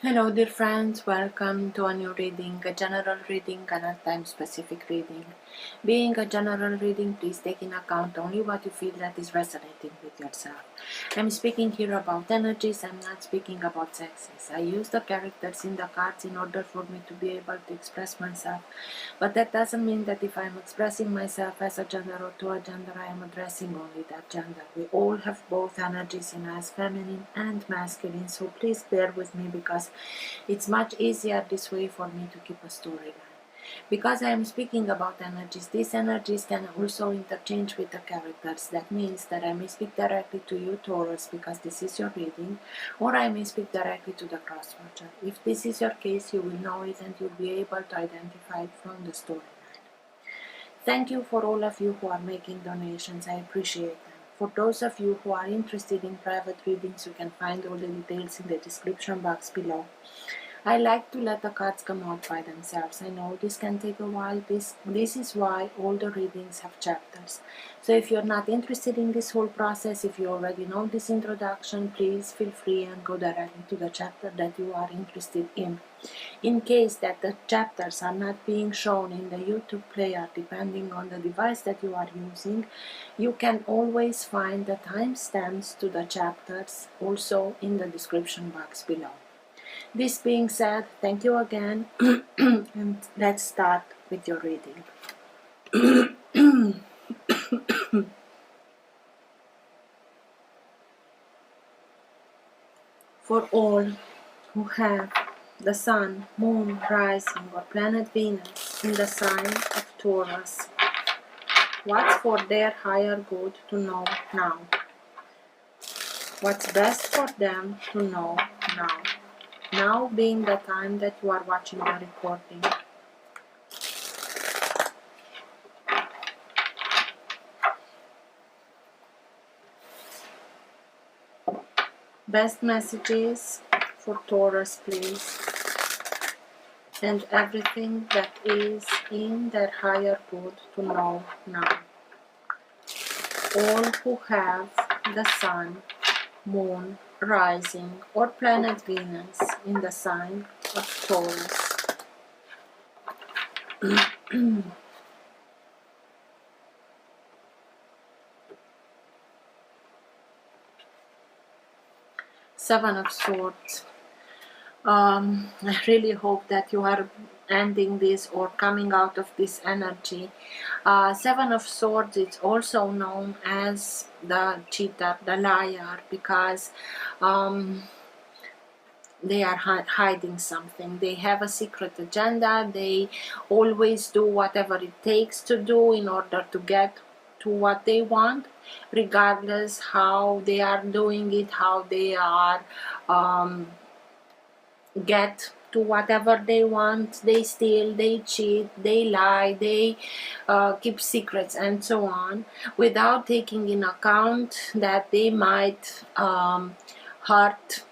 Hello dear friends, welcome to a new reading, a general reading and a time specific reading. Being a general reading, please take in account only what you feel that is resonating with yourself. I'm speaking here about energies, I'm not speaking about sexes. I use the characters in the cards in order for me to be able to express myself, but that doesn't mean that if I'm expressing myself as a gender or to a gender, I am addressing only that gender. We all have both energies in us, feminine and masculine, so please bear with me because it's much easier this way for me to keep a storyline. Because I am speaking about energies, these energies can also interchange with the characters. That means that I may speak directly to you, Taurus, because this is your reading, or I may speak directly to the crosswatcher. If this is your case, you will know it and you'll be able to identify it from the storyline. Thank you for all of you who are making donations. I appreciate them. For those of you who are interested in private readings, you can find all the details in the description box below. I like to let the cards come out by themselves. I know this can take a while. This is why all the readings have chapters. So if you're not interested in this whole process, if you already know this introduction, please feel free and go directly to the chapter that you are interested in. In case that the chapters are not being shown in the YouTube player, depending on the device that you are using, you can always find the timestamps to the chapters also in the description box below. This being said, thank you again, and let's start with your reading. For all who have the Sun, Moon, Rising, or planet Venus in the sign of Taurus, what's for their higher good to know now? What's best for them to know now? Now being the time that you are watching the recording. Best messages for Taurus, please. And everything that is in their higher good to know now. All who have the Sun, Moon, Rising, or planet Venus in the sign of Taurus. Seven of Swords. I really hope that you are ending this or coming out of this energy. Seven of Swords is also known as the cheater, the liar, because they are hiding something. They have a secret agenda. They always do whatever it takes to do in order to get to what they want, regardless how they are doing it, how they are get to whatever they want. They steal, they cheat, they lie, they keep secrets and so on, without taking in account that they might hurt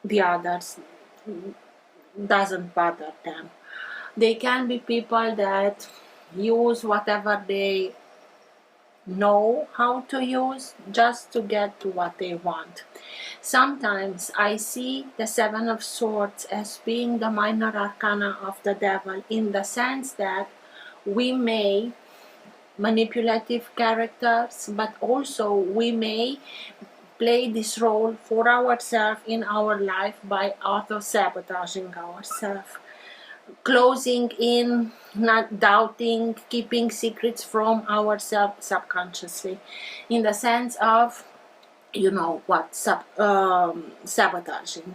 the others. Doesn't bother them. They can be people that use whatever they know how to use just to get to what they want. Sometimes I see the Seven of Swords as being the minor arcana of the devil, in the sense that we may manipulative characters, but also we may play this role for ourselves in our life by auto-sabotaging ourselves, closing in, not doubting, keeping secrets from ourselves subconsciously, in the sense of, you know what sabotaging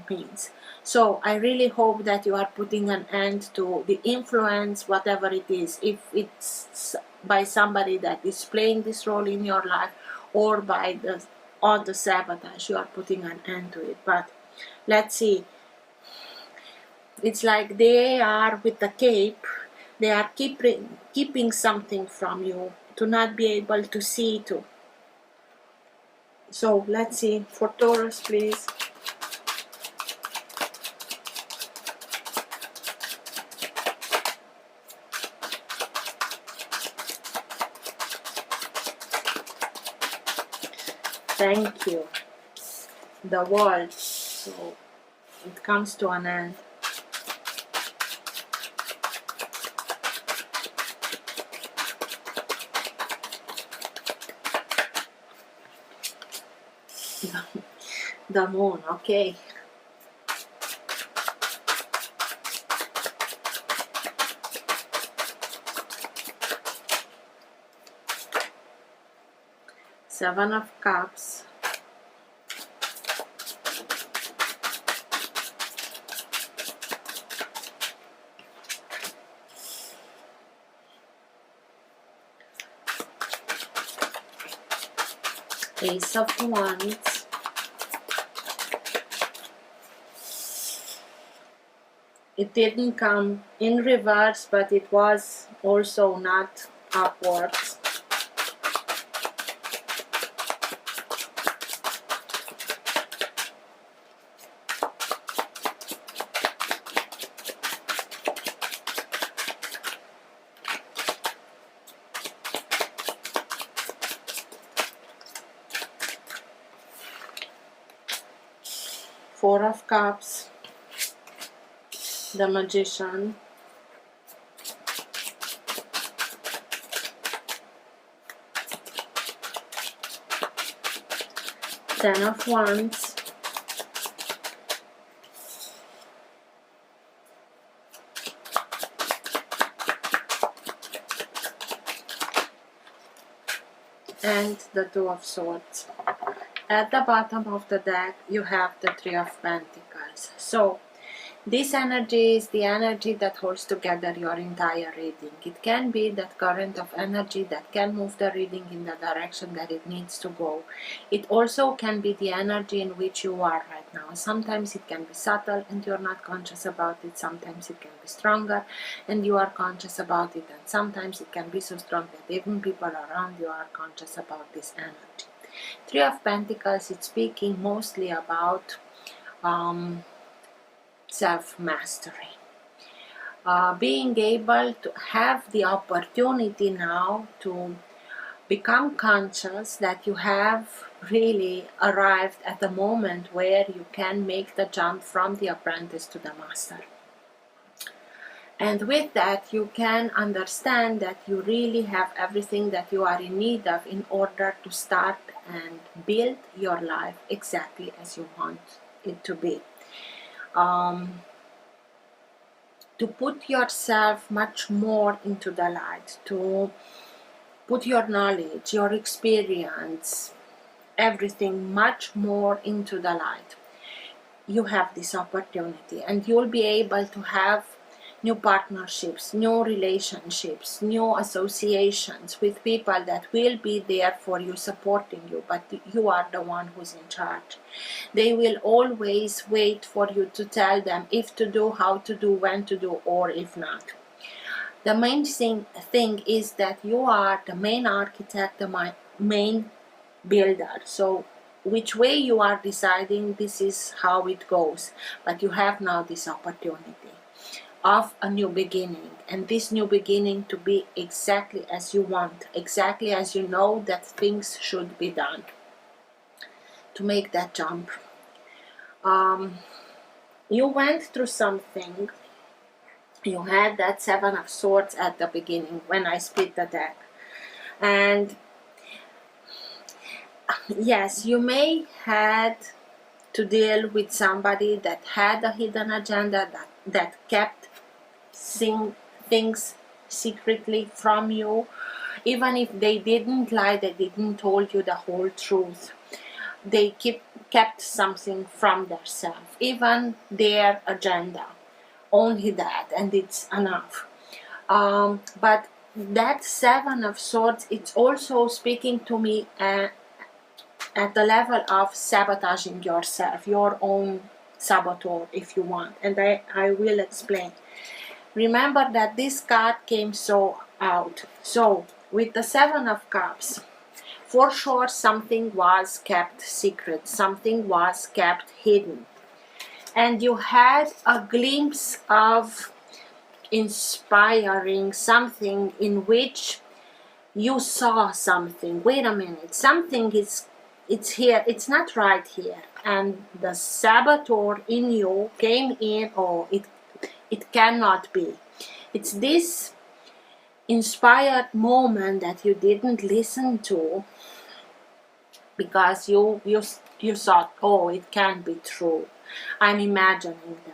means. So I really hope that you are putting an end to the influence, whatever it is, if it's by somebody that is playing this role in your life, or by the auto sabotage, you are putting an end to it. But let's see, it's like they are with the cape, they are keeping something from you to not be able to see to. So let's see, for Taurus, please. Thank you. The World. So it comes to an end. The moon, okay. Seven of Cups. Ace of Wands. It didn't come in reverse, but it was also not upwards. Four of Cups, the Magician, Ten of Wands, and the Two of Swords. At the bottom of the deck, you have the Three of Pentacles. So, this energy is the energy that holds together your entire reading. It can be that current of energy that can move the reading in the direction that it needs to go. It also can be the energy in which you are right now. Sometimes it can be subtle and you're not conscious about it. Sometimes it can be stronger and you are conscious about it. And sometimes it can be so strong that even people around you are conscious about this energy. Three of Pentacles, it's speaking mostly about self-mastery. Being able to have the opportunity now to become conscious that you have really arrived at a moment where you can make the jump from the apprentice to the master. And with that, you can understand that you really have everything that you are in need of in order to start and build your life exactly as you want it to be. To put yourself much more into the light, to put your knowledge, your experience, everything much more into the light. You have this opportunity and you'll be able to have new partnerships, new relationships, new associations with people that will be there for you, supporting you, but you are the one who's in charge. They will always wait for you to tell them if to do, how to do, when to do, or if not. The main thing is that you are the main architect, the main builder. So which way you are deciding, this is how it goes. But you have now this opportunity of a new beginning, and this new beginning to be exactly as you want, exactly as you know that things should be done, to make that jump. You went through something. You had that Seven of Swords at the beginning when I split the deck, and yes, you may had to deal with somebody that had a hidden agenda, that kept things secretly from you. Even if they didn't lie, they didn't told you the whole truth. They kept something from themselves, even their agenda. Only that, and it's enough. But that Seven of Swords, it's also speaking to me at the level of sabotaging yourself, your own saboteur, if you want, and I will explain. Remember that this card came out. So, with the Seven of Cups, for sure something was kept secret, something was kept hidden. And you had a glimpse of inspiring something in which you saw something. Wait a minute, something is it's here, it's not right here, and the saboteur in you came in. Oh, it cannot be. It's this inspired moment that you didn't listen to because you thought, oh, it can't be true, I'm imagining that.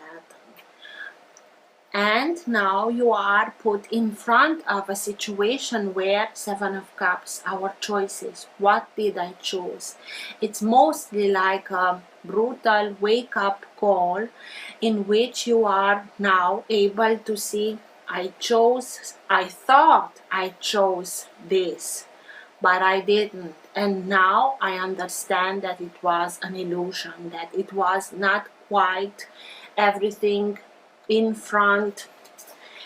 And now you are put in front of a situation where Seven of Cups, our choices, what did I choose? It's mostly like a brutal wake-up call in which you are now able to see, I thought I chose this, but I didn't. And now I understand that it was an illusion, that it was not quite everything in front.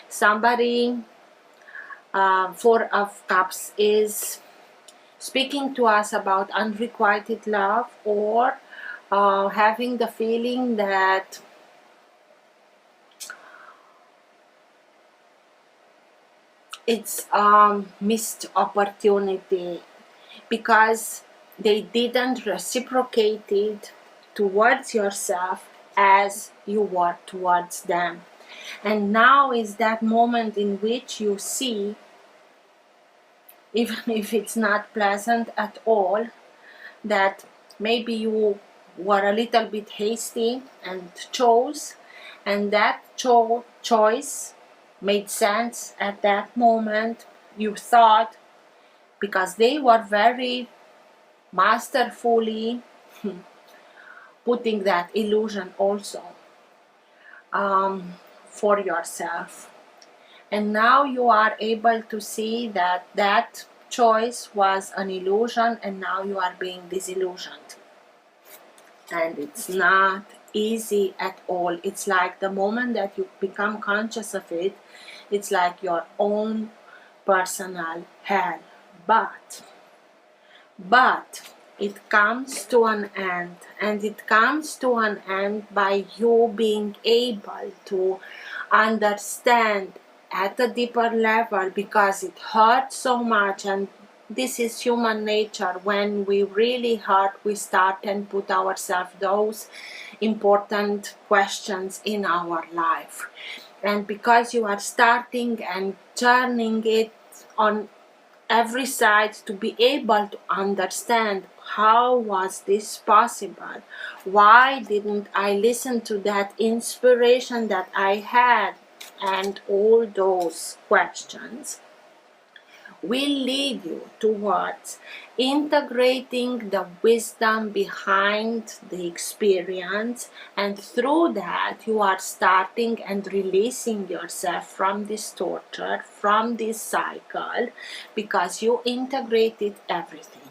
Somebody, Four of Cups, is speaking to us about unrequited love, or having the feeling that it's missed opportunity because they didn't reciprocate it towards yourself as you were towards them. And now is that moment in which you see, even if it's not pleasant at all, that maybe you were a little bit hasty and chose, and that choice made sense at that moment. You thought, because they were very masterfully putting that illusion also for yourself. And now you are able to see that that choice was an illusion, and now you are being disillusioned. And it's not easy at all. It's like the moment that you become conscious of it, it's like your own personal hell. But it comes to an end, and it comes to an end by you being able to understand at a deeper level, because it hurts so much. And this is human nature. When we really hurt, we start and put ourselves those important questions in our life. And because you are starting and turning it on every side to be able to understand, how was this possible? Why didn't I listen to that inspiration that I had? And all those questions will lead you towards integrating the wisdom behind the experience, and through that you are starting and releasing yourself from this torture, from this cycle, because you integrated everything.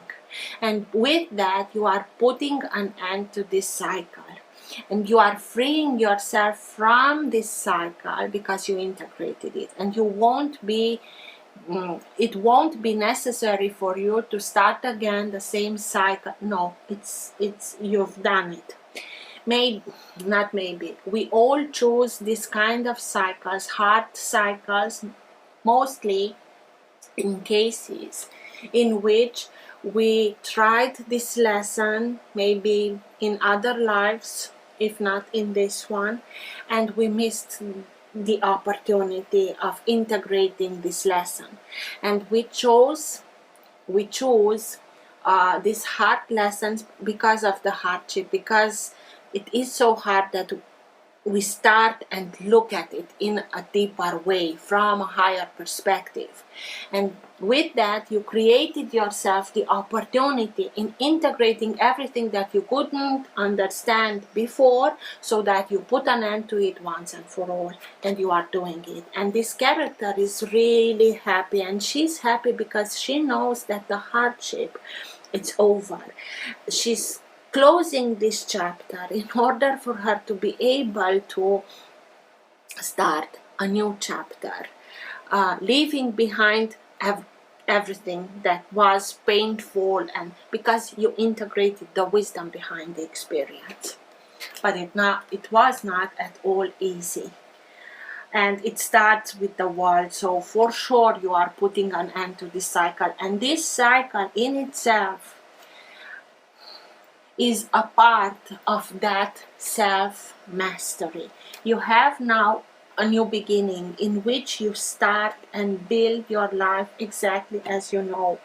And with that you are putting an end to this cycle, and you are freeing yourself from this cycle because you integrated it. And you won't be it won't be necessary for you to start again the same cycle. No, it's you've done it. Maybe we all choose this kind of cycles, hard cycles, mostly in cases in which we tried this lesson maybe in other lives, if not in this one, and we missed the opportunity of integrating this lesson. And we chose these hard lessons because of the hardship, because it is so hard that we start and look at it in a deeper way, from a higher perspective. And with that you created yourself the opportunity in integrating everything that you couldn't understand before, so that you put an end to it once and for all, and you are doing it. And this character is really happy, and she's happy because she knows that the hardship, it's over. She's closing this chapter in order for her to be able to start a new chapter, leaving behind everything that was painful, and because you integrated the wisdom behind the experience. But it was not at all easy. And it starts with the world, so for sure you are putting an end to this cycle. And this cycle in itself, is a part of that self-mastery. You have now a new beginning in which you start and build your life exactly as you know,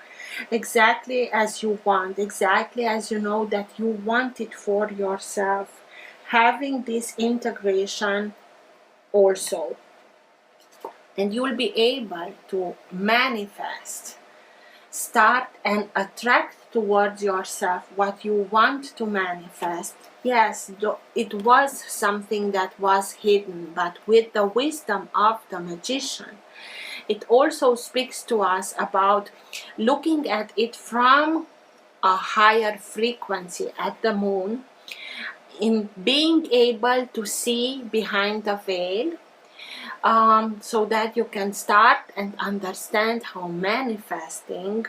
exactly as you want, exactly as you know that you want it for yourself. Having this integration also, and you'll be able to manifest, start and attract towards yourself what you want to manifest. Yes, it was something that was hidden, but with the wisdom of the magician, it also speaks to us about looking at it from a higher frequency at the moon, in being able to see behind the veil, so that you can start and understand how manifesting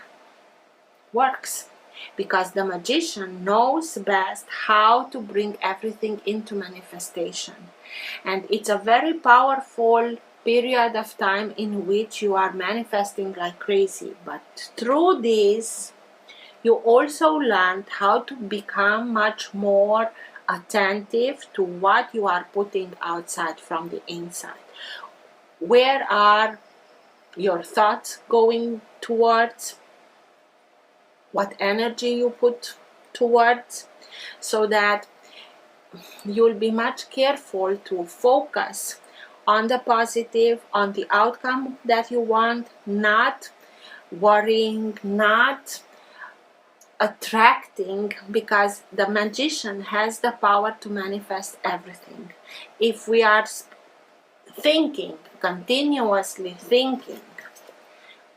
works, because the magician knows best how to bring everything into manifestation. And it's a very powerful period of time in which you are manifesting like crazy, but through this you also learned how to become much more attentive to what you are putting outside from the inside. Where are your thoughts going towards? What energy you put towards, so that you'll be much careful to focus on the positive, on the outcome that you want, not worrying, not attracting, because the magician has the power to manifest everything. If we are thinking, continuously thinking,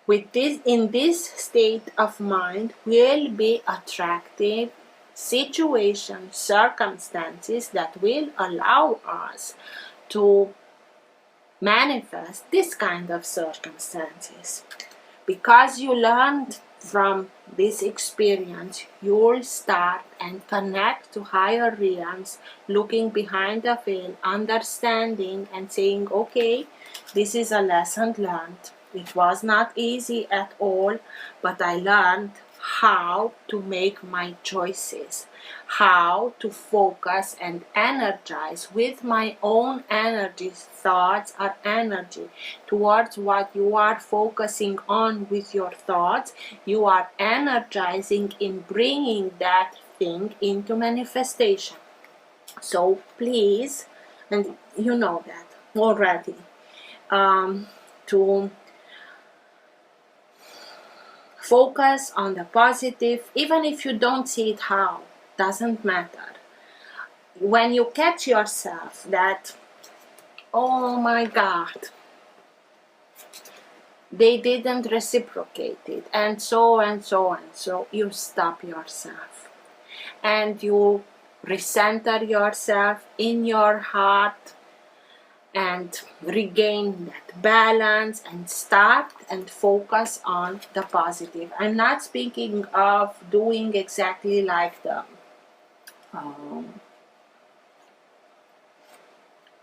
with this, in this state of mind, will be attracting situations, circumstances that will allow us to manifest this kind of circumstances. Because you learned from this experience, you'll start and connect to higher realms, looking behind the veil, understanding and saying, okay, this is a lesson learned. It was not easy at all, but I learned how to make my choices, how to focus and energize with my own energy. Thoughts are energy. Towards what you are focusing on with your thoughts, you are energizing in bringing that thing into manifestation. So please, and you know that already, to focus on the positive, even if you don't see it how, doesn't matter. When you catch yourself that, oh my God, they didn't reciprocate it, and so and so and so, you stop yourself and you recenter yourself in your heart and regain that balance and start and focus on the positive. I'm not speaking of doing exactly like the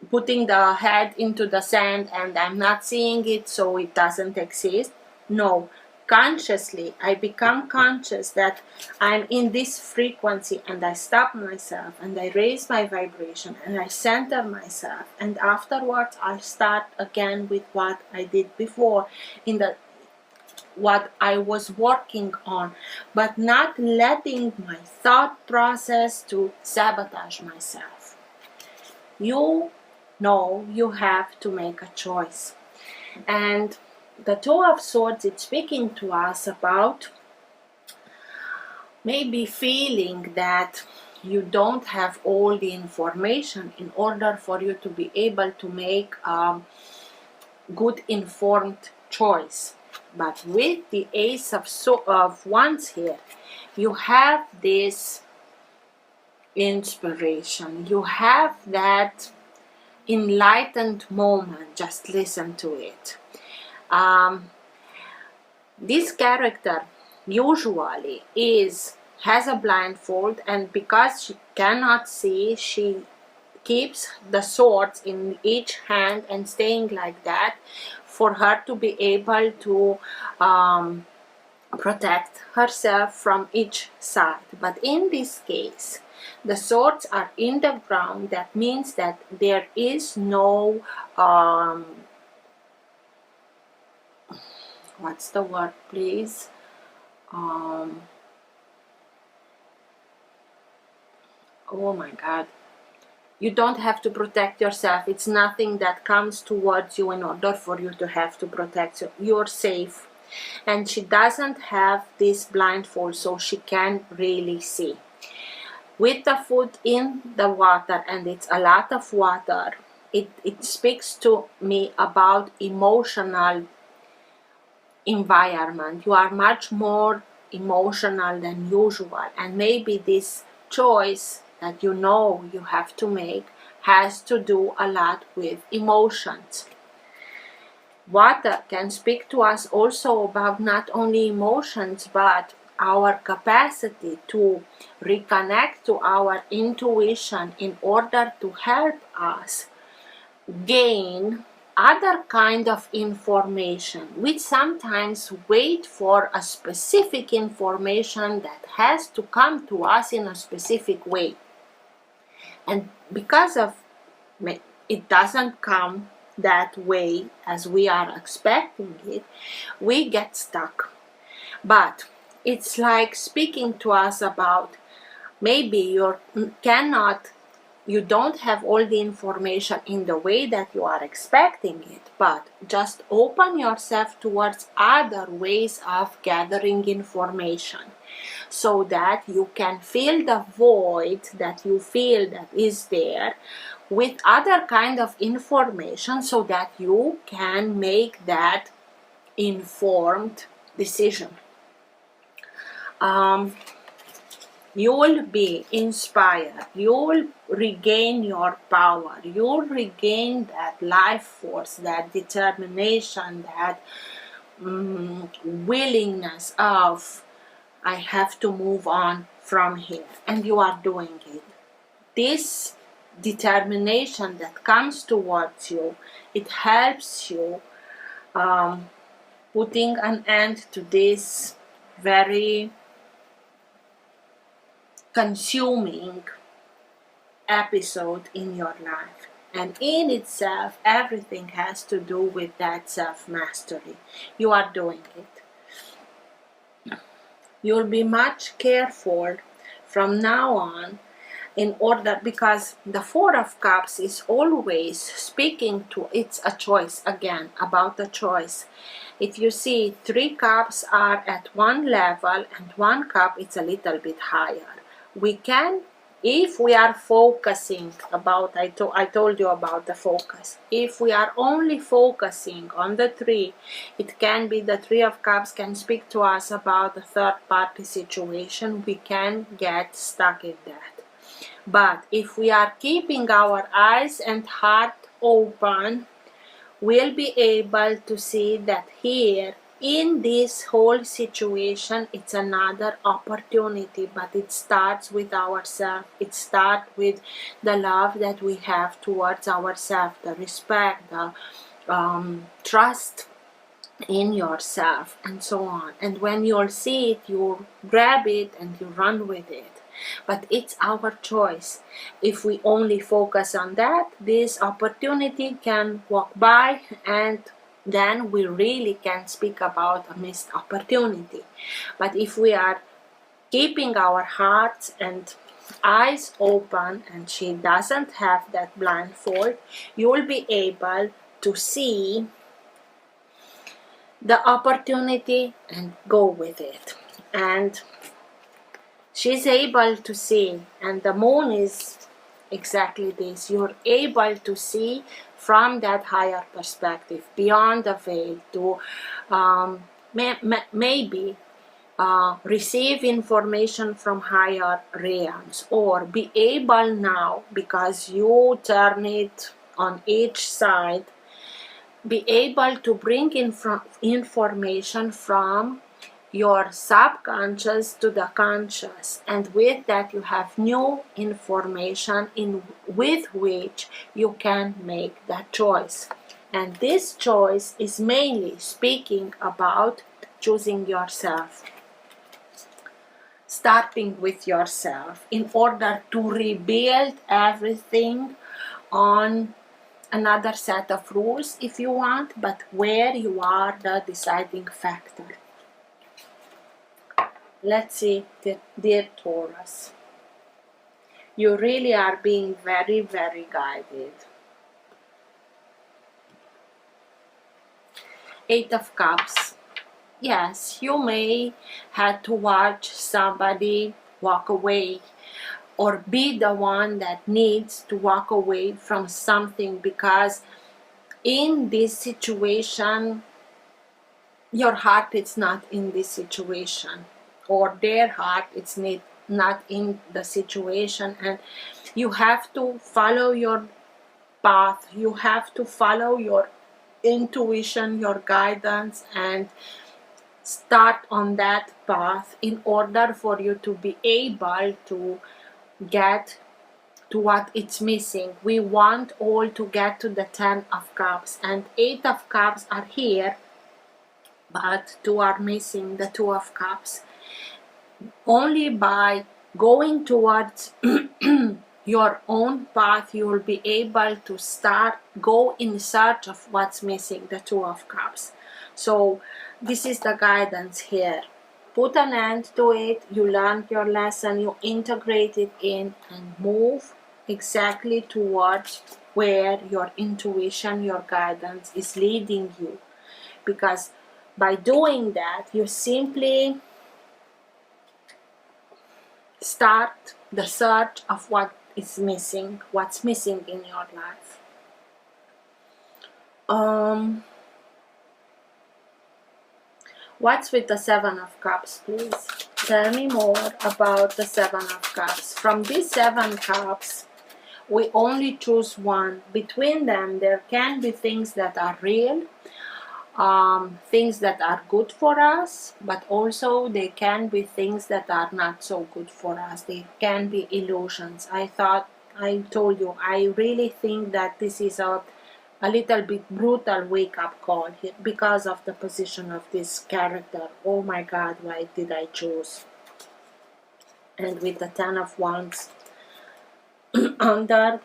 putting the head into the sand and I'm not seeing it so it doesn't exist. No, consciously I become conscious that I'm in this frequency, and I stop myself and I raise my vibration and I center myself, and afterwards I start again with what I did before, in the what I was working on, but not letting my thought process to sabotage myself. You know you have to make a choice. And the Two of Swords, it's speaking to us about maybe feeling that you don't have all the information in order for you to be able to make a good informed choice. But with the Ace of Wands here, you have this inspiration, you have that enlightened moment. Just listen to it. This character usually has a blindfold, and because she cannot see, she keeps the swords in each hand and staying like that for her to be able to protect herself from each side. But in this case, the swords are in the ground. That means that there is no what's the word, please? Oh my God. You don't have to protect yourself. It's nothing that comes towards you in order for you to have to protect you. You're safe. And she doesn't have this blindfold, so she can really see. With the foot in the water, and it's a lot of water, it speaks to me about emotional environment. You are much more emotional than usual, and maybe this choice that you know you have to make has to do a lot with emotions. Water can speak to us also about not only emotions but our capacity to reconnect to our intuition in order to help us gain other kind of information. We sometimes wait for a specific information that has to come to us in a specific way, and because of it doesn't come that way as we are expecting it, we get stuck. But it's like speaking to us about maybe you don't have all the information in the way that you are expecting it, but just open yourself towards other ways of gathering information so that you can fill the void that you feel that is there with other kind of information so that you can make that informed decision. You will be inspired, you will regain your power, you will regain that life force, that determination, that willingness of I have to move on from here, and you are doing it. This determination that comes towards you, it helps you putting an end to this very consuming episode in your life. And in itself, everything has to do with that self-mastery. You are doing it. You'll be much careful from now on in order, because the Four of Cups is always speaking to, it's a choice, again, about the choice. If you see, 3 cups are at one level and 1 cup it's a little bit higher. We can, if we are focusing about, I told you about the focus. If we are only focusing on the 3, it can be the 3 of Cups can speak to us about the third party situation. We can get stuck in that. But if we are keeping our eyes and heart open, we'll be able to see that here in this whole situation, it's another opportunity, but it starts with ourselves. It starts with the love that we have towards ourselves, the respect, the trust in yourself, and so on. And when you'll see it, you grab it and you run with it. But it's our choice. If we only focus on that, this opportunity can walk by, and then we really can speak about a missed opportunity. But if we are keeping our hearts and eyes open, and she doesn't have that blindfold, you will be able to see the opportunity and go with it. And she's able to see, and the moon is exactly this. You're able to see from that higher perspective, beyond the veil, to maybe receive information from higher realms, or be able now, because you turn it on each side, be able to bring in information from your subconscious to the conscious, and with that you have new information with which you can make that choice. And this choice is mainly speaking about choosing yourself, starting with yourself in order to rebuild everything on another set of rules if you want, but where you are the deciding factor. Let's see, dear Taurus, you really are being very, very guided. Eight of Cups. Yes, you may have to watch somebody walk away or be the one that needs to walk away from something, because in this situation your heart is not in this situation, or their heart is not in the situation, and you have to follow your path, you have to follow your intuition, your guidance, and start on that path in order for you to be able to get to what it's missing. We want all to get to the 10 of Cups, and 8 of Cups are here, but 2 are missing, the 2 of Cups. Only by going towards your own path you will be able to go in search of what's missing, the 2 of Cups. So this is the guidance here. Put an end to it, you learned your lesson, you integrate it in, and move exactly towards where your intuition, your guidance is leading you. Because by doing that, you simply start the search of what is missing, what's missing in your life. What's with the 7 of Cups, please? Tell me more about the 7 of Cups. From these 7 cups, we only choose one. Between them, there can be things that are real, things that are good for us, but also they can be things that are not so good for us. They can be illusions. I told you, I really think that this is a little bit brutal wake-up call here because of the position of this character. Oh my God, why did I choose? And with the 10 of Wands under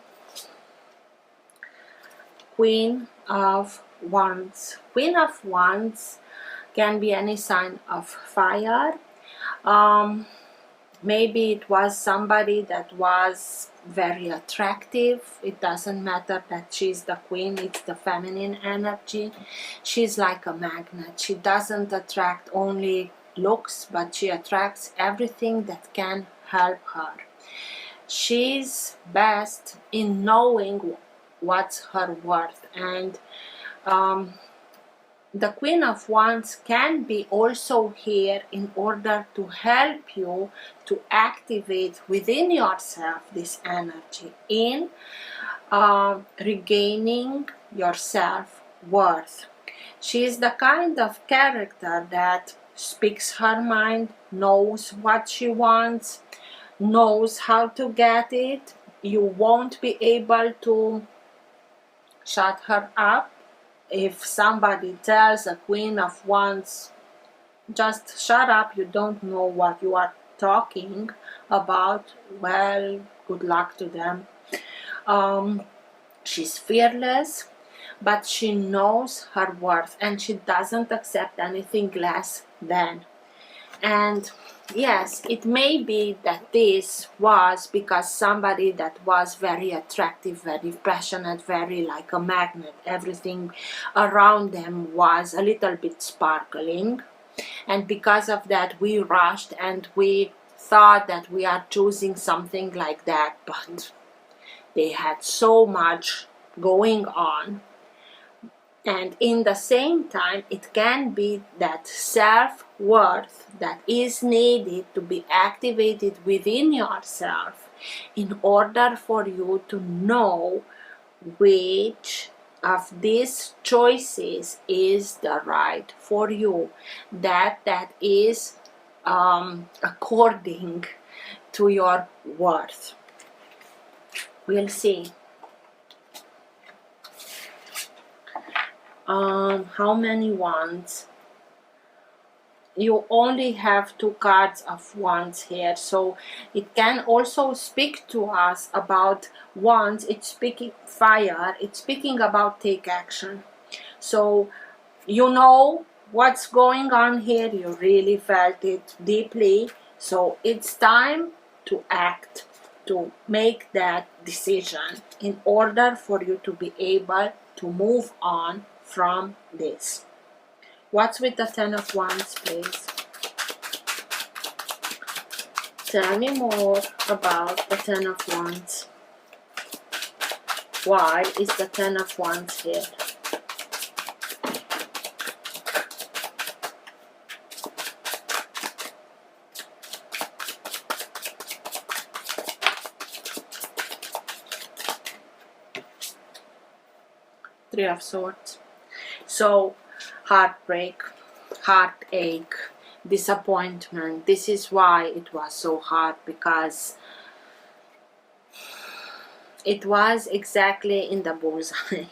Queen of Wands. Queen of Wands can be any sign of fire. Maybe it was somebody that was very attractive. It doesn't matter that she's the queen, it's the feminine energy. She's like a magnet. She doesn't attract only looks, but she attracts everything that can help her. She's best in knowing what's her worth, and the Queen of Wands can be also here in order to help you to activate within yourself this energy in regaining your self-worth. She is the kind of character that speaks her mind, knows what she wants, knows how to get it. You won't be able to shut her up. If somebody tells a Queen of Wands, just shut up, you don't know what you are talking about, well, good luck to them. She's fearless, but she knows her worth, and she doesn't accept anything less than. And yes, it may be that this was because somebody that was very attractive, very passionate, very like a magnet. Everything around them was a little bit sparkling. And because of that, we rushed and we thought that we are choosing something like that. But they had so much going on. And in the same time, it can be that self-worth that is needed to be activated within yourself in order for you to know which of these choices is the right for you, that is according to your worth. We'll see. How many wands? you only have 2 cards of wands here, so it can also speak to us about wands. It's speaking fire, it's speaking about take action. So you know what's going on here, you really felt it deeply, so it's time to act, to make that decision in order for you to be able to move on from this. What's with the 10 of wands, please? Tell me more about the 10 of wands. Why is the 10 of wands here? Three of swords. So heartbreak, heartache, disappointment. This is why it was so hard, because it was exactly in the bullseye.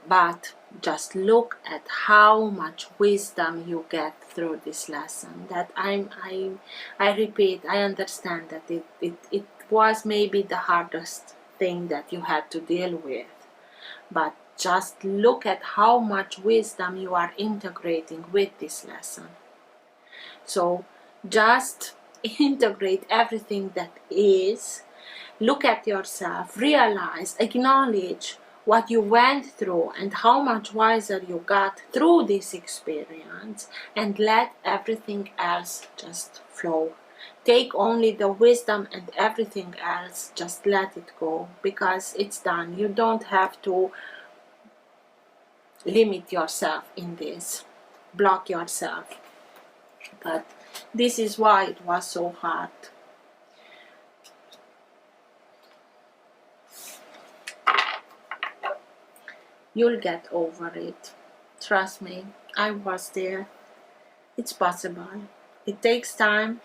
But just look at how much wisdom you get through this lesson. That I repeat, I understand that it was maybe the hardest thing that you had to deal with, but just look at how much wisdom you are integrating with this lesson. So just integrate everything that is. Look at yourself, realize, acknowledge what you went through and how much wiser you got through this experience, and let everything else just flow. Take only the wisdom, and everything else just let it go, because it's done. You don't have to limit yourself in this, block yourself. But this is why it was so hard. You'll get over it. Trust me, I was there. It's possible. It takes time.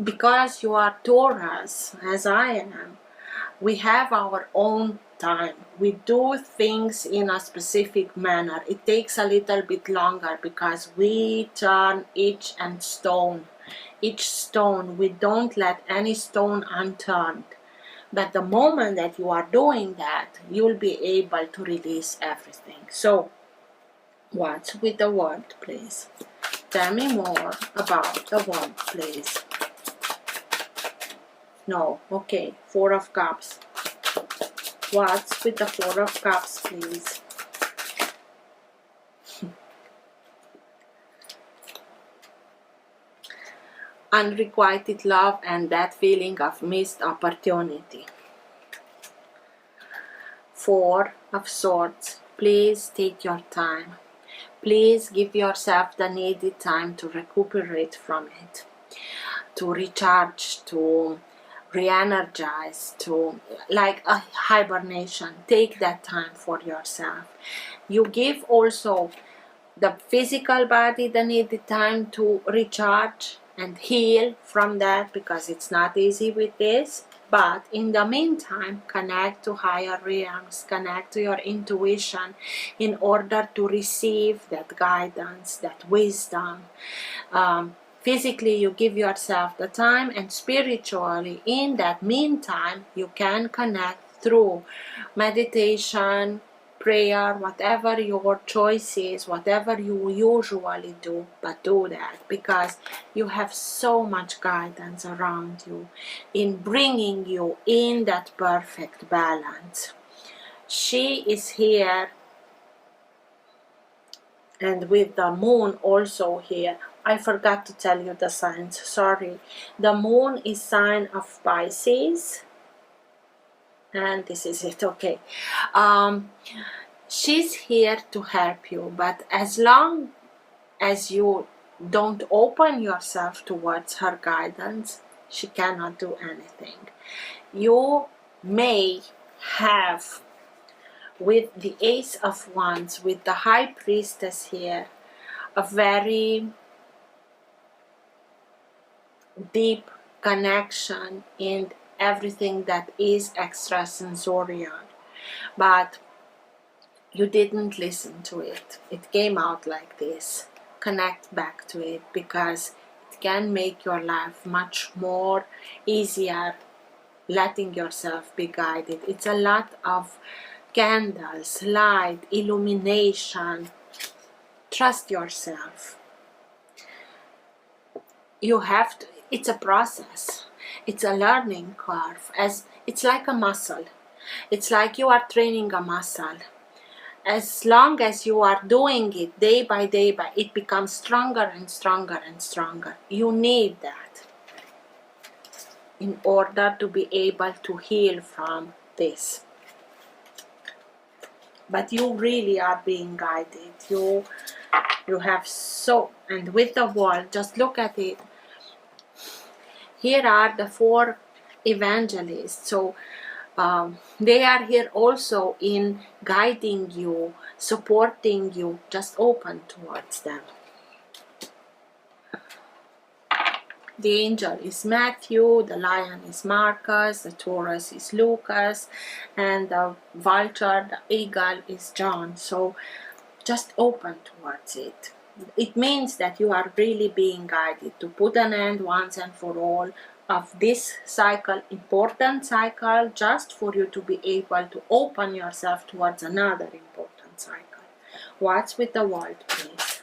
Because you are Taurus, as I am, we have our own time. We do things in a specific manner. It takes a little bit longer because we turn each stone. We don't let any stone unturned. But the moment that you are doing that, you'll be able to release everything. So, what's with the word, please? Tell me more about the word, please. No, okay, 4 of Cups. What's with the 4 of Cups, please? Unrequited love and that feeling of missed opportunity. 4 of Swords. Please take your time. Please give yourself the needed time to recuperate from it, to recharge, to re-energize, to like a hibernation. Take that time for yourself. You give also the physical body the needed time to recharge and heal from that, because it's not easy with this. But in the meantime, connect to higher realms, connect to your intuition in order to receive that guidance, that wisdom. Physically, you give yourself the time, and spiritually, in that meantime, you can connect through meditation, prayer, whatever your choice is, whatever you usually do, but do that, because you have so much guidance around you in bringing you in that perfect balance. She is here, and with the moon also here. I forgot to tell you the signs, sorry. The moon is sign of Pisces, and this is it, okay. She's here to help you, but as long as you don't open yourself towards her guidance, she cannot do anything. You may have, with the Ace of Wands, with the High Priestess here, a very deep connection in everything that is extrasensorial, but you didn't listen to it. It came out like this. connect back to it, because it can make your life much more easier, letting yourself be guided. It's a lot of candles, light, illumination. Trust yourself. You have to, it's a process. It's a learning curve. As it's like a muscle. It's like you are training a muscle. As long as you are doing it day by day, it becomes stronger and stronger and stronger. You need that in order to be able to heal from this. But you really are being guided. You have so, and with the world, just look at it. Here are the 4 evangelists. So they are here also in guiding you, supporting you. Just open towards them. The angel is Matthew, the lion is Marcus, the Taurus is Lucas, and the vulture, the eagle, is John. So just open towards it. It means that you are really being guided to put an end once and for all of this cycle, important cycle, just for you to be able to open yourself towards another important cycle. What's with the world, please?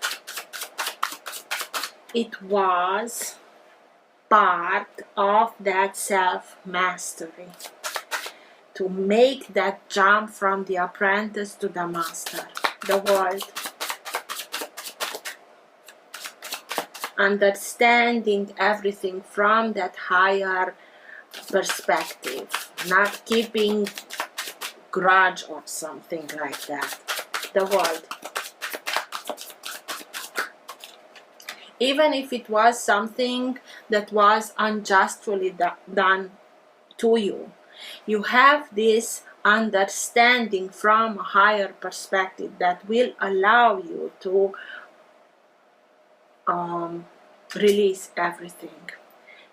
It was part of that self-mastery to make that jump from the apprentice to the master. The world. Understanding everything from that higher perspective, not keeping grudge or something like that. The world. Even if it was something that was unjustly done to you, you have this understanding from a higher perspective that will allow you to release everything.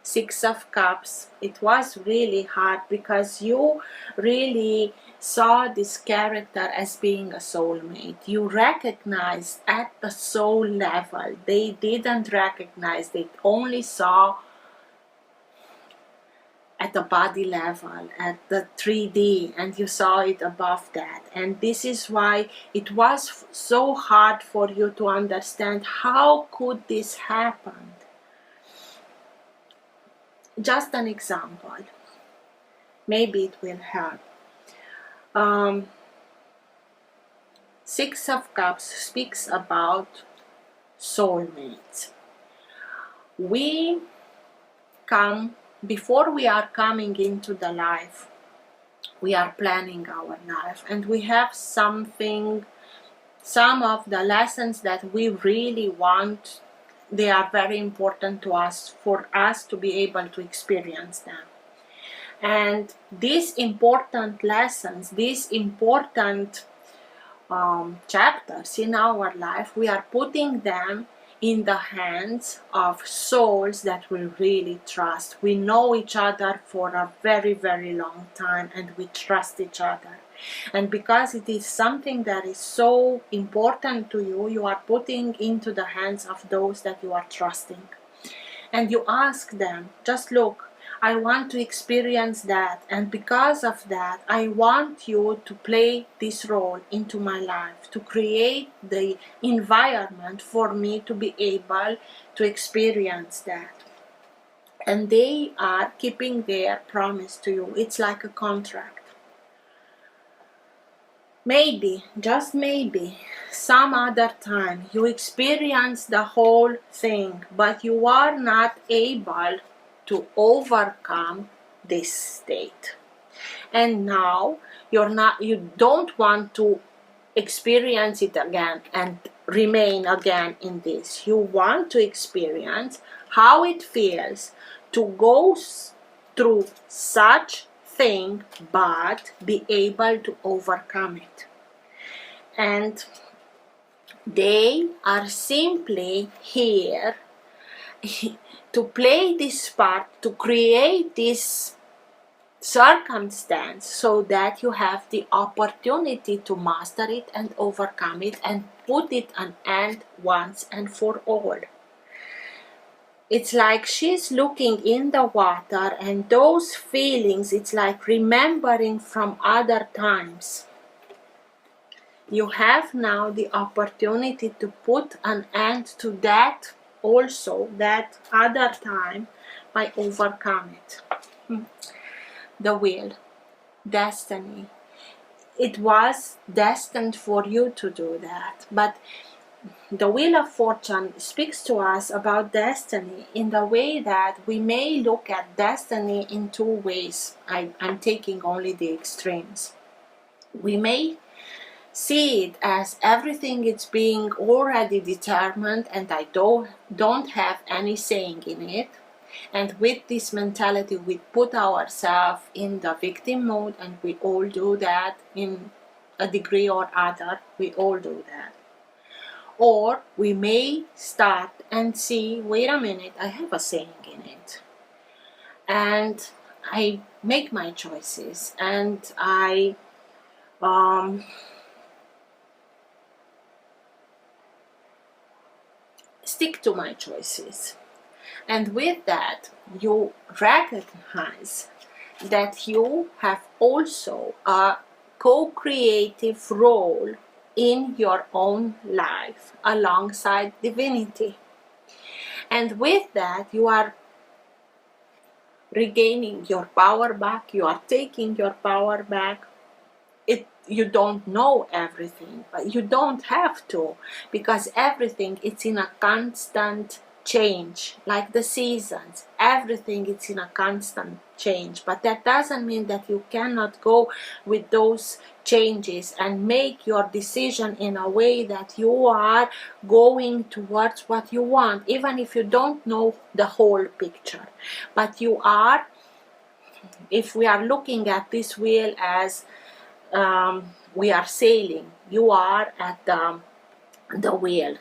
6 of Cups. It was really hard because you really saw this character as being a soulmate. You recognized at the soul level. They didn't recognize, they only saw at the body level, at the 3D, and you saw it above that. And this is why it was so hard for you to understand how could this happen. Just an example, maybe it will help. 6 of Cups speaks about soulmates. We come, before we are coming into the life, we are planning our life, and we have some of the lessons that we really want. They are very important to us, for us to be able to experience them. And these important lessons, these important chapters in our life, we are putting them in the hands of souls that we really trust. We know each other for a very, very long time, and we trust each other. And because it is something that is so important to you, you are putting into the hands of those that you are trusting. And you ask them, just look, I want to experience that, and because of that, I want you to play this role into my life, to create the environment for me to be able to experience that. And they are keeping their promise to you. It's like a contract. Maybe, just maybe, some other time you experience the whole thing, but you are not able to overcome this state. And now you don't want to experience it again and remain again in this. You want to experience how it feels to go through such thing, but be able to overcome it. And they are simply here to play this part, to create this circumstance so that you have the opportunity to master it and overcome it and put it an end once and for all. It's like she's looking in the water, and those feelings, it's like remembering from other times. You have now the opportunity to put an end to that also, that other time, by overcome it. The will, destiny. It was destined for you to do that, but the Wheel of Fortune speaks to us about destiny in the way that we may look at destiny in two ways. I'm taking only the extremes. We may see it as everything is being already determined and I don't have any saying in it. And with this mentality, we put ourselves in the victim mode, and we all do that in a degree or other. We all do that. Or we may start and see, wait a minute, I have a saying in it. And I make my choices, and I stick to my choices. And with that, you recognize that you have also a co-creative role in your own life alongside divinity. And with that, you are regaining your power back, you are taking your power back. You don't know everything, but you don't have to, because everything it's in a constant change, like the seasons. Everything it's in a constant change, but that doesn't mean that you cannot go with those changes and make your decision in a way that you are going towards what you want, even if you don't know the whole picture. But you are, if we are looking at this wheel as we are sailing, you are at the wheel.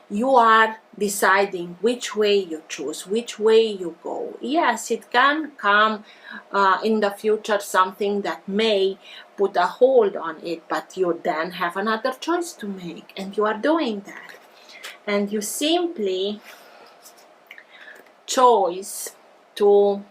You are deciding which way you choose, which way you go. Yes, it can come in the future something that may put a hold on it, but you then have another choice to make, and you are doing that. And you simply chose to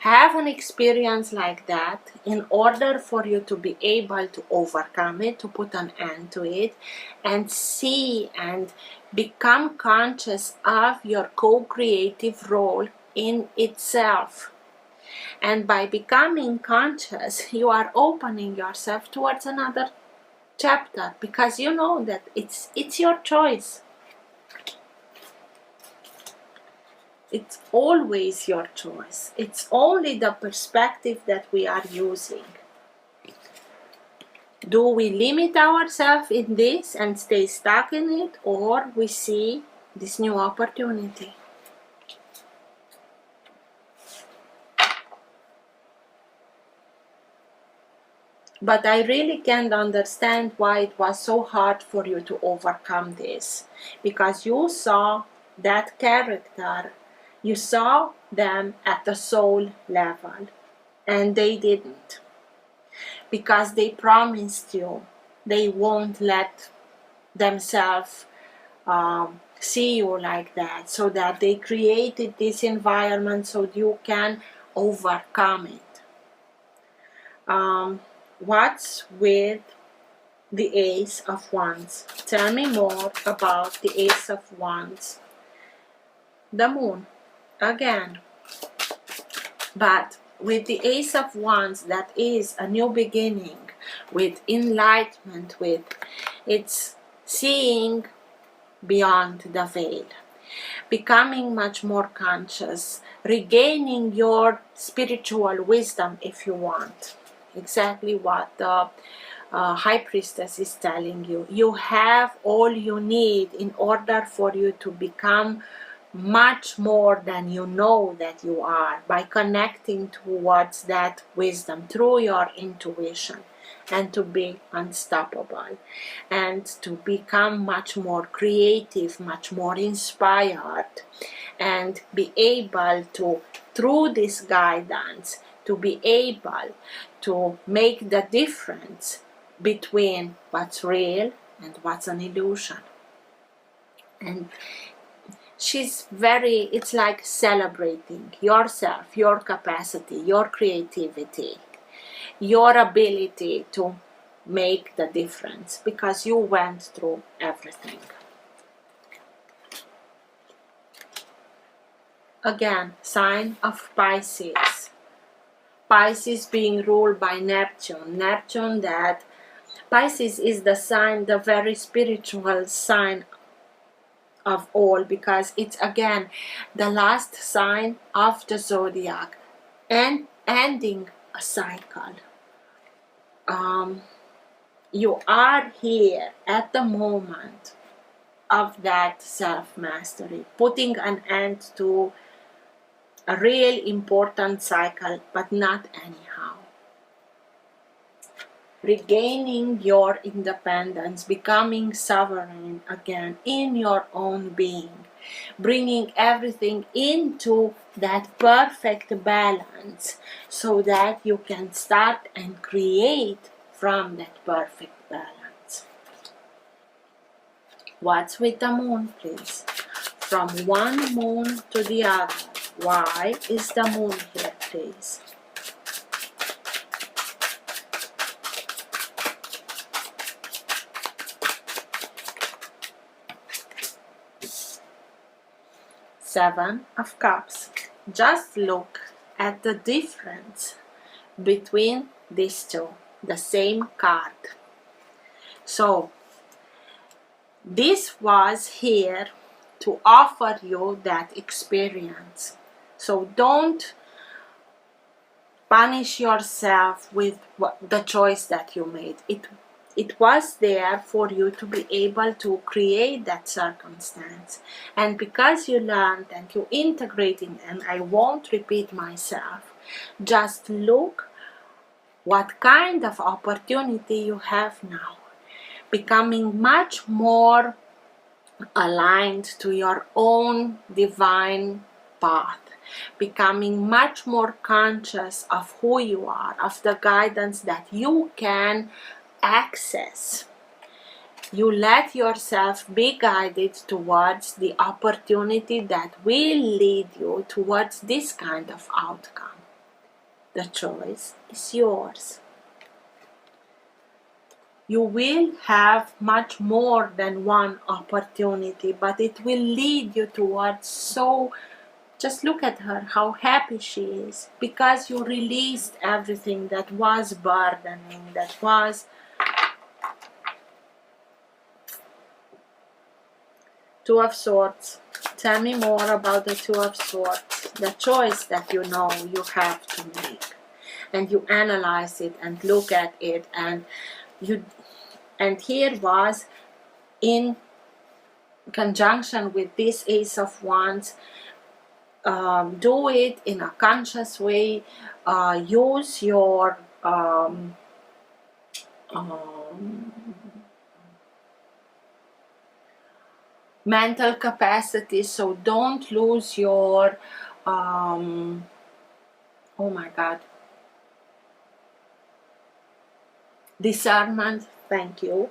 have an experience like that in order for you to be able to overcome it, to put an end to it, and see and become conscious of your co-creative role in itself. And by becoming conscious, you are opening yourself towards another chapter, because you know that it's your choice. It's always your choice. It's only the perspective that we are using. Do we limit ourselves in this and stay stuck in it, or we see this new opportunity? But I really can't understand why it was so hard for you to overcome this, because you saw that character. You saw them at the soul level, and they didn't, because they promised you they won't let themselves see you like that, so that they created this environment so you can overcome it. What's with the Ace of Wands? Tell me more about the Ace of Wands. The Moon. Again, but with the Ace of Wands, that is a new beginning, with enlightenment, with it's seeing beyond the veil, becoming much more conscious, regaining your spiritual wisdom if you want. Exactly what the High Priestess is telling you. You have all you need in order for you to become much more than you know that you are, by connecting towards that wisdom through your intuition, and to be unstoppable, and to become much more creative, much more inspired, and be able to, through this guidance, to be able to make the difference between what's real and what's an illusion. And it's like celebrating yourself, your capacity, your creativity, your ability to make the difference, because you went through everything. Again, sign of Pisces. Pisces being ruled by Neptune. Pisces is the sign, the very spiritual sign of all, because it's again the last sign of the zodiac and ending a cycle. You are here at the moment of that self-mastery, putting an end to a real important cycle, but not anyhow. Regaining your independence, becoming sovereign again in your own being, bringing everything into that perfect balance so that you can start and create from that perfect balance. What's with the moon, please? From one moon to the other. Why is the moon here, please? Seven of Cups. Just look at the difference between these two, the same card. So, this was here to offer you that experience. So don't punish yourself with the choice that you made. It was there for you to be able to create that circumstance. And because you learned and you integrated, and I won't repeat myself, just look what kind of opportunity you have now. Becoming much more aligned to your own divine path. Becoming much more conscious of who you are, of the guidance that you can access. You let yourself be guided towards the opportunity that will lead you towards this kind of outcome. The choice is yours. You will have much more than one opportunity, but it will lead you towards just look at her, how happy she is, because you released everything that was burdening, that was Two of Swords. Tell me more about the Two of Swords, the choice that you know you have to make. And you analyze it and look at it, and here was in conjunction with this Ace of Wands. Do it in a conscious way. Use your mental capacity, so don't lose your oh my God, discernment. Thank you.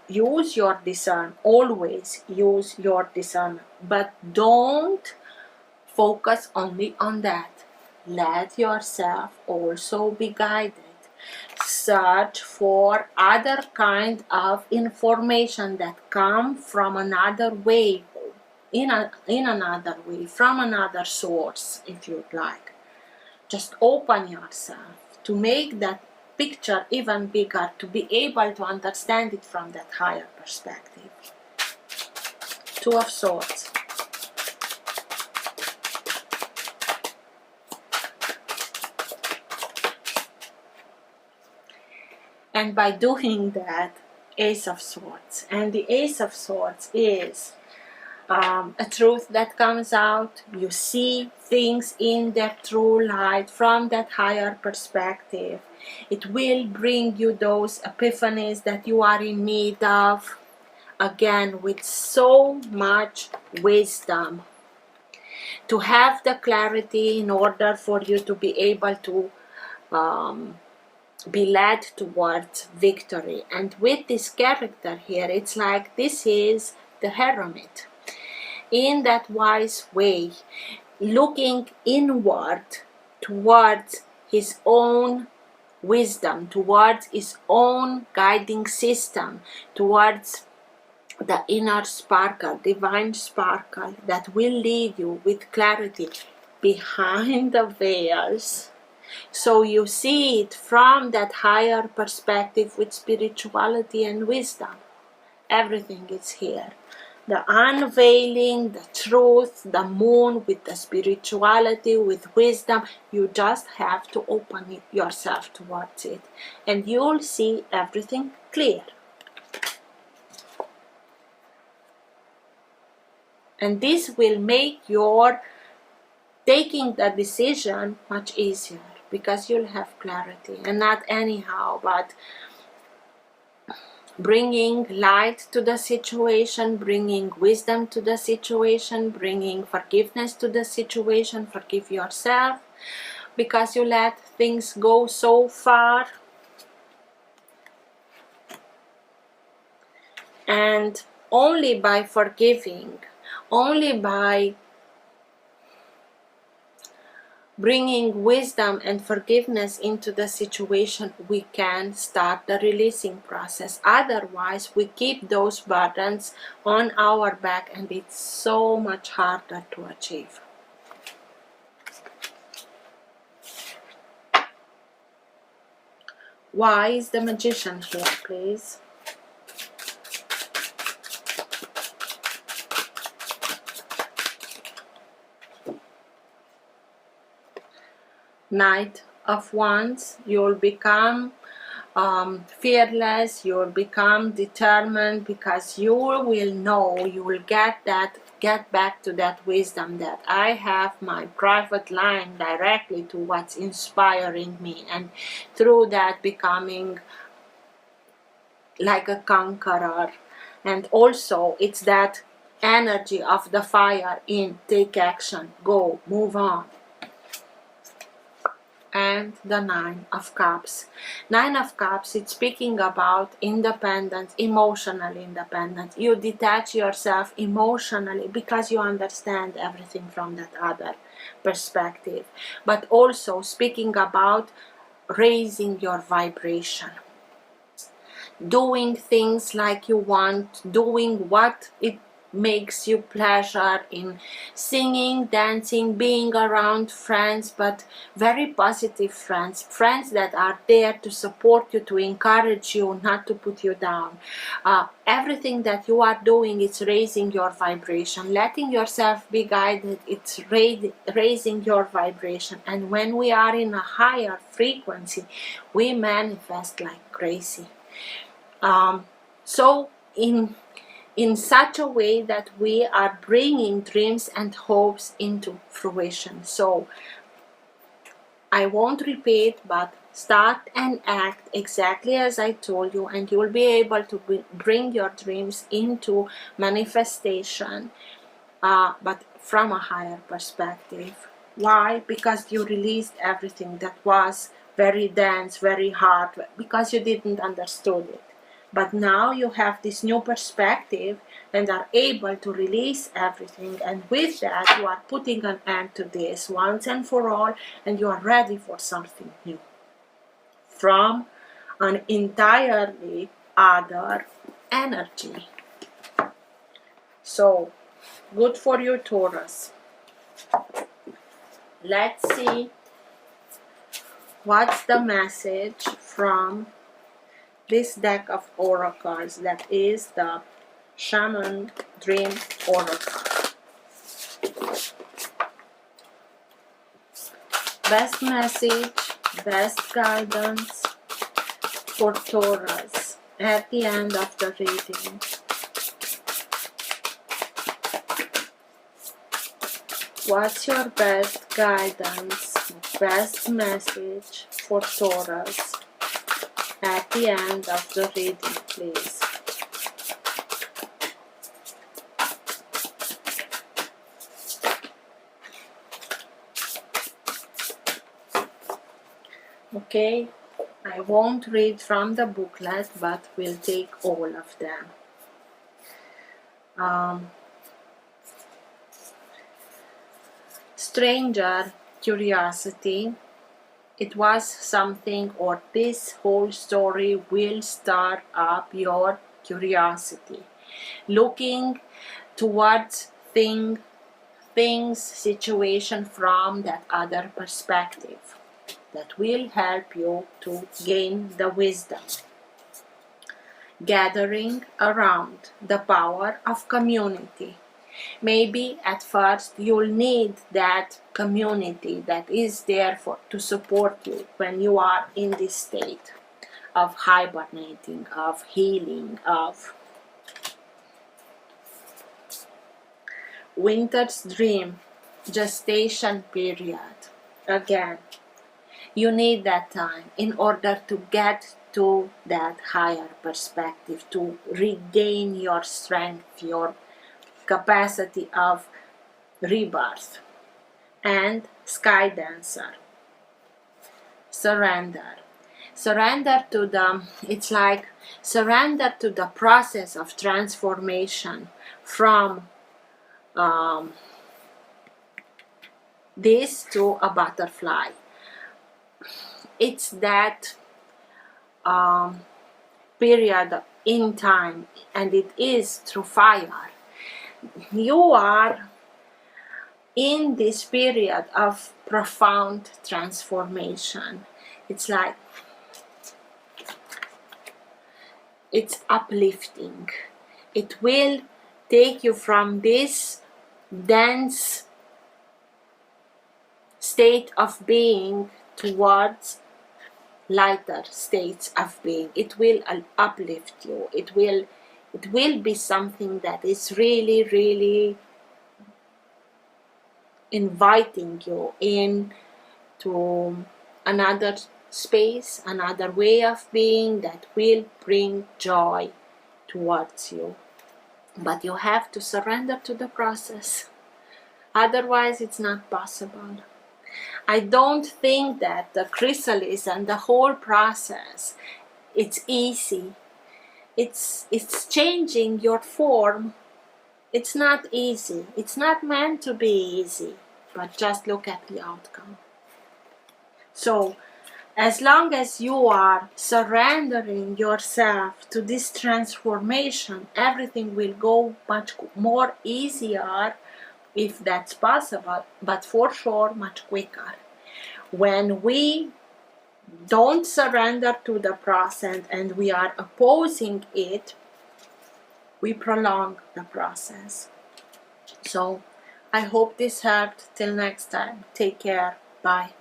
Use your discernment, always use your discernment, but don't focus only on that. Let yourself also be guided. Search for other kind of information that come from another way, in another way, from another source, if you'd like. Just open yourself to make that picture even bigger, to be able to understand it from that higher perspective. Two of Swords. And by doing that, Ace of Swords. And the Ace of Swords is a truth that comes out. You see things in their true light from that higher perspective. It will bring you those epiphanies that you are in need of. Again, with so much wisdom. To have the clarity in order for you to be able to be led towards victory. And with this character here, it's like this is the hermit in that wise way, looking inward towards his own wisdom, towards his own guiding system, towards the inner sparkle, divine sparkle that will lead you with clarity behind the veils. So you see it from that higher perspective with spirituality and wisdom. Everything is here. The unveiling, the truth, the moon with the spirituality, with wisdom. You just have to open it yourself towards it. And you'll see everything clear. And this will make your taking the decision much easier, because you'll have clarity, and not anyhow, but bringing light to the situation, bringing wisdom to the situation, bringing forgiveness to the situation. Forgive yourself because you let things go so far. And only by forgiving, only by bringing wisdom and forgiveness into the situation, we can start the releasing process. Otherwise, we keep those burdens on our back, and it's so much harder to achieve. Why is the Magician here, please? Knight of Wands, you'll become fearless, you'll become determined, because you will know, you will get back to that wisdom that I have my private line directly to what's inspiring me, and through that becoming like a conqueror. And also it's that energy of the fire in take action, go, move on. And the Nine of Cups. Nine of Cups, it's speaking about independence, emotional independence. You detach yourself emotionally because you understand everything from that other perspective. But also speaking about raising your vibration. Doing things like you want, doing what it makes you pleasure, in singing, dancing, being around friends, but very positive friends, friends that are there to support you, to encourage you, not to put you down. Everything that you are doing, it's raising your vibration. Letting yourself be guided, it's raising your vibration. And when we are in a higher frequency, we manifest like crazy. So in such a way that we are bringing dreams and hopes into fruition. So I won't repeat, but start and act exactly as I told you, and you will be able to bring your dreams into manifestation, but from a higher perspective. Why? Because you released everything that was very dense, very hard, because you didn't understand it. But now you have this new perspective and are able to release everything. And with that, you are putting an end to this once and for all, and you are ready for something new from an entirely other energy. So, good for you, Taurus. Let's see what's the message from this deck of oracles, that is the Shaman Dream Oracle. Best message, best guidance for Taurus at the end of the reading. What's your best guidance, best message for Taurus at the end of the reading, please? Okay, I won't read from the booklet, but we'll take all of them. Stranger curiosity. It was something, or this whole story will stir up your curiosity. Looking towards things, situation from that other perspective. That will help you to gain the wisdom. Gathering around the power of community. Maybe at first you'll need that community that is there to support you when you are in this state of hibernating, of healing, of winter's dream, gestation period. Again, you need that time in order to get to that higher perspective, to regain your strength, your capacity of rebirth. And sky dancer. Surrender. Surrender to it's like surrender to the process of transformation from this to a butterfly. It's that period in time, and it is through fire. You are in this period of profound transformation. It's like it's uplifting. It will take you from this dense state of being towards lighter states of being. It will uplift you. It will be something that is really, really inviting you into another space, another way of being that will bring joy towards you. But you have to surrender to the process. Otherwise, it's not possible. I don't think that the chrysalis and the whole process, it's easy. It's changing your form. It's not easy. It's not meant to be easy. But just look at the outcome. So, as long as you are surrendering yourself to this transformation, everything will go much more easier, if that's possible, but for sure much quicker. When we don't surrender to the process and we are opposing it, we prolong the process. So I hope this helped. Till next time, take care. Bye.